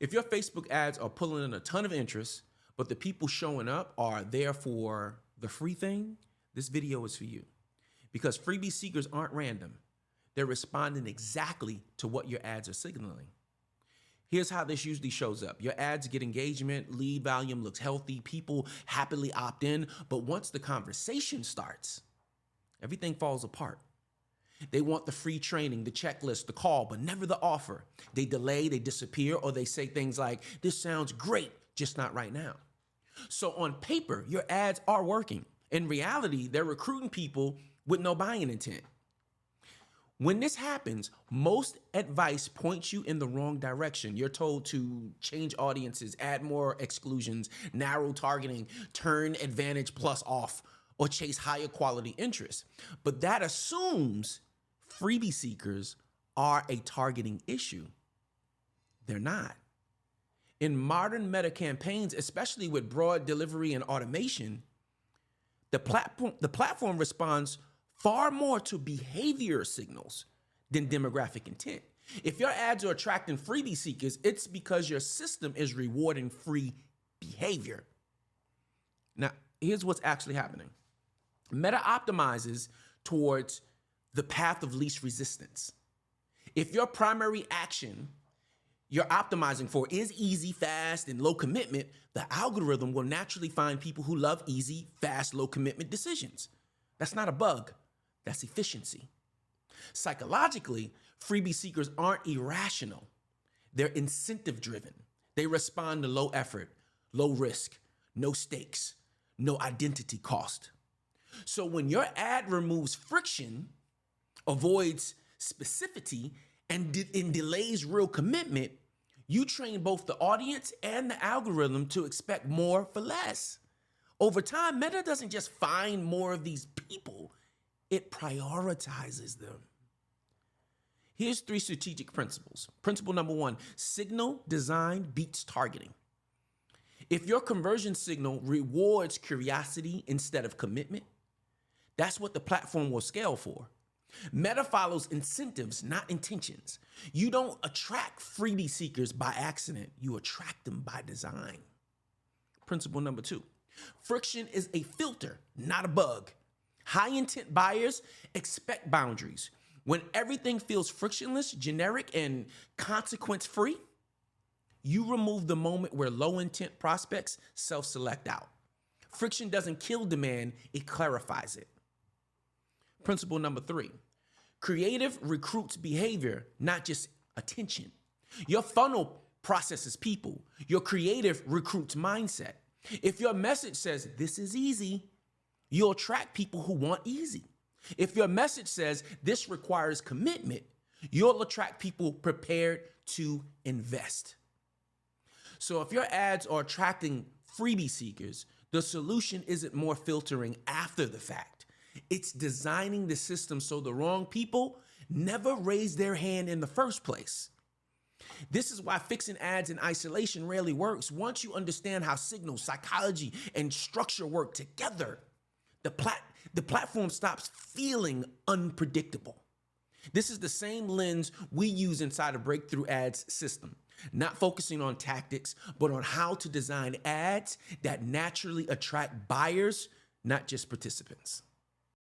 If your Facebook ads are pulling in a ton of interest, but the people showing up are there for the free thing, this video is for you. Because freebie seekers aren't random. They're responding exactly to what your ads are signaling. Here's how this usually shows up. Your ads get engagement, lead volume looks healthy, people happily opt in, but once the conversation starts, everything falls apart. They want the free training, the checklist, the call, but never the offer. They delay, they disappear, or they say things like, this sounds great, just not right now. So on paper, your ads are working. In reality, they're recruiting people with no buying intent. When this happens, most advice points you in the wrong direction. You're told to change audiences, add more exclusions, narrow targeting, turn Advantage Plus off, or chase higher quality interests. But that assumes freebie seekers are a targeting issue. They're not. In modern meta campaigns, especially with broad delivery and automation, the platform responds far more to behavior signals than demographic intent. If your ads are attracting freebie seekers, it's because your system is rewarding free behavior. Now, here's what's actually happening. Meta optimizes towards the path of least resistance. If your primary action you're optimizing for is easy, fast, and low commitment, the algorithm will naturally find people who love easy, fast, low commitment decisions. That's not a bug. That's efficiency. Psychologically, freebie seekers aren't irrational. They're incentive driven. They respond to low effort, low risk, no stakes, no identity cost. So when your ad removes friction, avoids specificity, and delays real commitment, you train both the audience and the algorithm to expect more for less. Over time, Meta doesn't just find more of these people, it prioritizes them. Here's 3 strategic principles. Principle number 1, signal design beats targeting. If your conversion signal rewards curiosity instead of commitment, that's what the platform will scale for. Meta follows incentives, not intentions. You don't attract freebie seekers by accident. You attract them by design. Principle number 2, friction is a filter, not a bug. High intent buyers expect boundaries. When everything feels frictionless, generic, and consequence-free, you remove the moment where low intent prospects self-select out. Friction doesn't kill demand, it clarifies it. Principle number 3, creative recruits behavior, not just attention. Your funnel processes people. Your creative recruits mindset. If your message says, this is easy, you'll attract people who want easy. If your message says, this requires commitment, you'll attract people prepared to invest. So if your ads are attracting freebie seekers, the solution isn't more filtering after the fact. It's designing the system so the wrong people never raise their hand in the first place. This is why fixing ads in isolation rarely works. Once you understand how signals, psychology, and structure work together, the platform stops feeling unpredictable. This is the same lens we use inside a breakthrough ads system, not focusing on tactics, but on how to design ads that naturally attract buyers, not just participants.